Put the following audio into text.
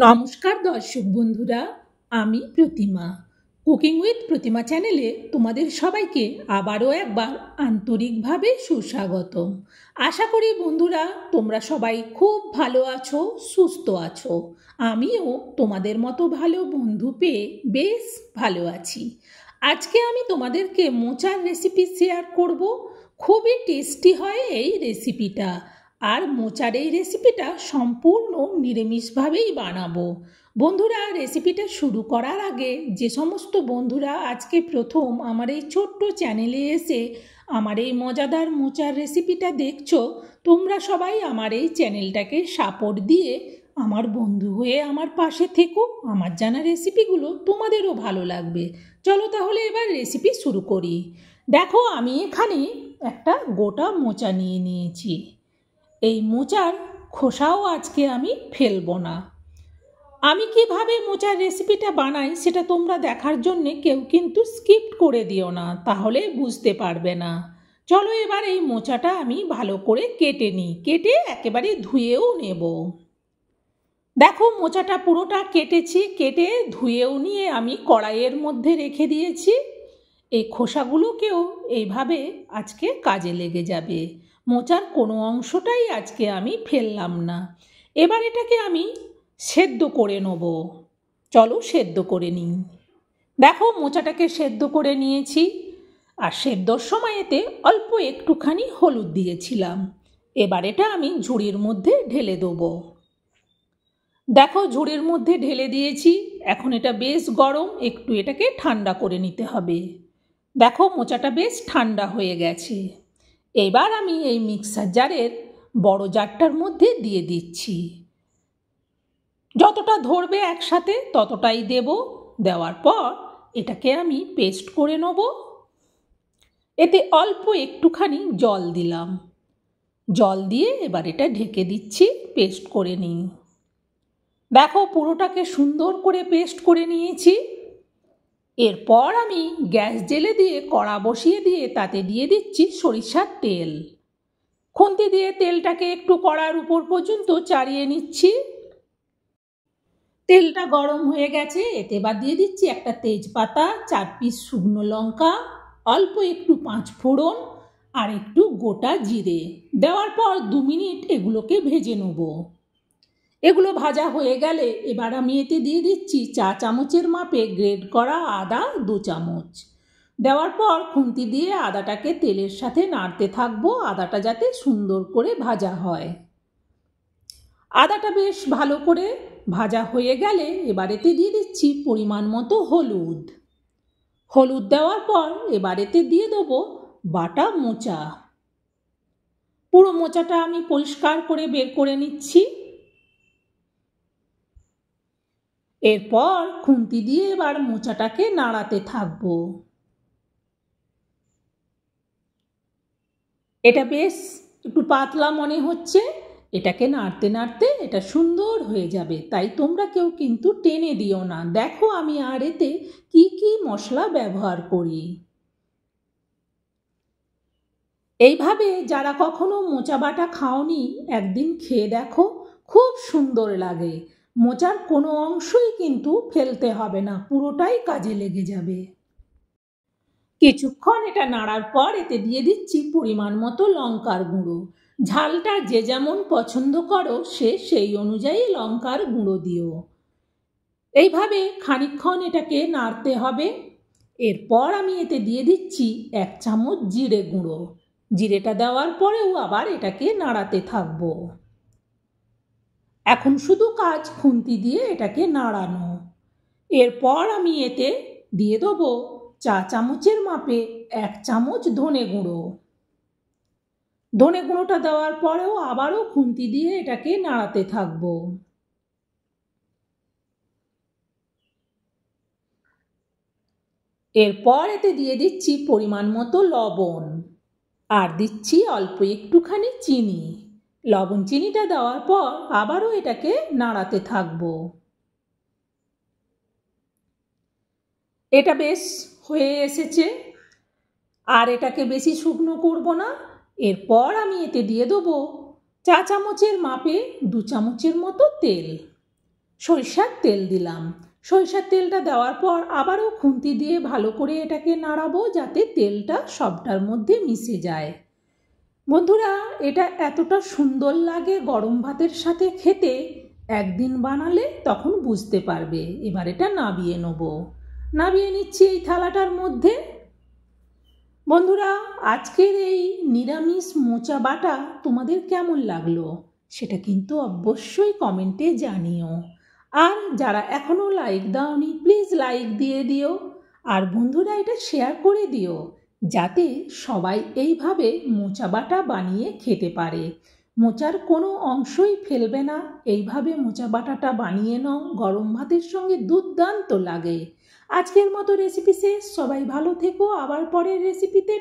নমস্কার দর্শক বন্ধুরা, আমি প্রতিমা। কুকিং উইথ প্রতিমা চ্যানেলে তোমাদের সবাইকে আবারও একবার আন্তরিকভাবে সুস্বাগতম। আশা করি বন্ধুরা তোমরা সবাই খুব ভালো আছো, সুস্থ আছো। আমিও তোমাদের মতো ভালো বন্ধু পেয়ে বেশ ভালো আছি। আজকে আমি তোমাদেরকে মোচার রেসিপি শেয়ার করব। খুবই টেস্টি হয় এই রেসিপিটা। আর মোচার এই রেসিপিটা সম্পূর্ণ নিরামিষভাবেই বানাবো। বন্ধুরা, রেসিপিটা শুরু করার আগে যে সমস্ত বন্ধুরা আজকে প্রথম আমার এই ছোট্ট চ্যানেলে এসে আমার এই মজাদার মোচার রেসিপিটা দেখছো, তোমরা সবাই আমার এই চ্যানেলটাকে সাপোর্ট দিয়ে আমার বন্ধু হয়ে আমার পাশে থেকো। আমার জানা রেসিপিগুলো তোমাদেরও ভালো লাগবে। চলো তাহলে এবার রেসিপি শুরু করি। দেখো, আমি এখানে একটা গোটা মোচা নিয়ে নিয়েছি। এই মোচার খোসাও আজকে আমি ফেলবো না। আমি কিভাবে মোচার রেসিপিটা বানাই সেটা তোমরা দেখার জন্যে কেউ কিন্তু স্কিপ করে দিও না, তাহলে বুঝতে পারবে না। চলো এবার এই মোচাটা আমি ভালো করে কেটে নিই, কেটে একেবারে ধুয়েও নেব। দেখো, মোচাটা পুরোটা কেটেছি, কেটে ধুয়েও নিয়ে আমি কড়াইয়ের মধ্যে রেখে দিয়েছি। এই খোসাগুলোকেও এইভাবে আজকে কাজে লেগে যাবে। মোচার কোনো অংশটাই আজকে আমি ফেললাম না। এবার এটাকে আমি সেদ্ধ করে নেব। চলো সেদ্ধ করে নিই। দেখো, মোচাটাকে সেদ্ধ করে নিয়েছি। আর সেদ্ধর সময় এতে অল্প একটুখানি হলুদ দিয়েছিলাম। এবার এটা আমি ঝুড়ির মধ্যে ঢেলে দেবো। দেখো, ঝুড়ির মধ্যে ঢেলে দিয়েছি। এখন এটা বেশ গরম, একটু এটাকে ঠান্ডা করে নিতে হবে। দেখো, মোচাটা বেশ ঠান্ডা হয়ে গেছে। এবার আমি এই মিক্সার জারের বড় জারটার মধ্যে দিয়ে দিচ্ছি। যতটা ধরবে একসাথে ততটাই দেব। দেওয়ার পর এটাকে আমি পেস্ট করে নেব। এতে অল্প একটুখানি জল দিলাম। জল দিয়ে এবার এটা ঢেকে দিচ্ছি, পেস্ট করে নিই। দেখো, পুরোটাকে সুন্দর করে পেস্ট করে নিয়েছি। এরপর আমি গ্যাস জ্বেলে দিয়ে কড়া বসিয়ে দিয়ে তাতে দিয়ে দিচ্ছি সরিষার তেল। খুন্তি দিয়ে তেলটাকে একটু কড়ার উপর পর্যন্ত চাড়িয়ে নিচ্ছি। তেলটা গরম হয়ে গেছে, এতে এবার দিয়ে দিচ্ছি একটা তেজপাতা, 4 পিস শুকনো লঙ্কা, অল্প একটু 5 ফোড়ন আর একটু গোটা জিরে। দেওয়ার পর 2 মিনিট এগুলোকে ভেজে নেব। এগুলো ভাজা হয়ে গেলে এবার আমি এতে দিয়ে দিচ্ছি চা চামচের মাপে গ্রেট করা আদা 2 চামচ। দেওয়ার পর খুন্তি দিয়ে আদাটাকে তেলের সাথে নাড়তে থাকবো, আদাটা যাতে সুন্দর করে ভাজা হয়। আদাটা বেশ ভালো করে ভাজা হয়ে গেলে এবার এতে দিয়ে দিচ্ছি পরিমাণ মতো হলুদ। হলুদ দেওয়ার পর এবার এতে দিয়ে দেবো বাটা মোচা। পুরো মোচাটা আমি পরিষ্কার করে বের করে নিচ্ছি। এরপর খুন্তি দিয়ে এবার মোচাটাকে নাড়াতে থাকবো। এটা বেশ একটু পাতলা মনে হচ্ছে। এটাকে নাড়তে নাড়তে এটা সুন্দর হয়ে যাবে, তাই তোমরা কেউ কিন্তু টেনে দিও না। দেখো আমি আর এতে কি কি মশলা ব্যবহার করি। এইভাবে যারা কখনো মোচা বাটা খাওনি, একদিন খেয়ে দেখো, খুব সুন্দর লাগে। মোচার কোনো অংশই কিন্তু ফেলতে হবে না, পুরোটাই কাজে লেগে যাবে। কিছুক্ষণ এটা নাড়ার পর এতে দিয়ে দিচ্ছি পরিমাণ মতো লঙ্কার গুঁড়ো। ঝালটা যে যেমন পছন্দ করো সে সেই অনুযায়ী লঙ্কার গুঁড়ো দিও। এইভাবে খানিকক্ষণ এটাকে নাড়তে হবে। এরপর আমি এতে দিয়ে দিচ্ছি 1 চামচ জিরে গুঁড়ো। জিরেটা দেওয়ার পরেও আবার এটাকে নাড়াতে থাকবো। এখন শুধু কাজ খুন্তি দিয়ে এটাকে নাড়ানো। এরপর আমি এতে দিয়ে দেবো চা চামচের মাপে 1 চামচ ধনে গুঁড়ো। ধনে গুঁড়োটা দেওয়ার পরেও আবারও খুন্তি দিয়ে এটাকে নাড়াতে থাকবো। এরপর এতে দিয়ে দিচ্ছি পরিমাণ মতো লবণ আর দিচ্ছি অল্প একটুখানি চিনি। লবণ চিনিটা দেওয়ার পর আবারও এটাকে নাড়াতে থাকবো। এটা বেশ হয়ে এসেছে, আর এটাকে বেশি শুকনো করব না। এরপর আমি এতে দিয়ে দেবো চা চামচের মাপে 2 চামচের মতো তেল। সরিষার তেল দিলাম। সরিষার তেলটা দেওয়ার পর আবারও খুন্তি দিয়ে ভালো করে এটাকে নাড়াবো যাতে তেলটা সবটার মধ্যে মিশে যায়। বন্ধুরা, এটা এতটা সুন্দর লাগে গরম ভাতের সাথে খেতে, একদিন বানালে তখন বুঝতে পারবে। এবার এটা নাবিয়ে নেব। নাবিয়ে নিচ্ছি এই থালাটার মধ্যে। বন্ধুরা, আজকের এই নিরামিষ মোচা বাটা তোমাদের কেমন লাগলো সেটা কিন্তু অবশ্যই কমেন্টে জানিও। আর যারা এখনও লাইক দাওনি প্লিজ লাইক দিয়ে দিও। আর বন্ধুরা, এটা শেয়ার করে দিও যাতে সবাই এইভাবে মোচা বাটা বানিয়ে খেতে পারে। মোচার কোনো অংশই ফেলবে না। এইভাবে মোচা বাটাটা বানিয়ে নাও, গরম ভাতের সঙ্গে দুর্দান্ত লাগে। আজকের মতো রেসিপি শেষ। সবাই ভালো থেকো, আবার পরের রেসিপিতে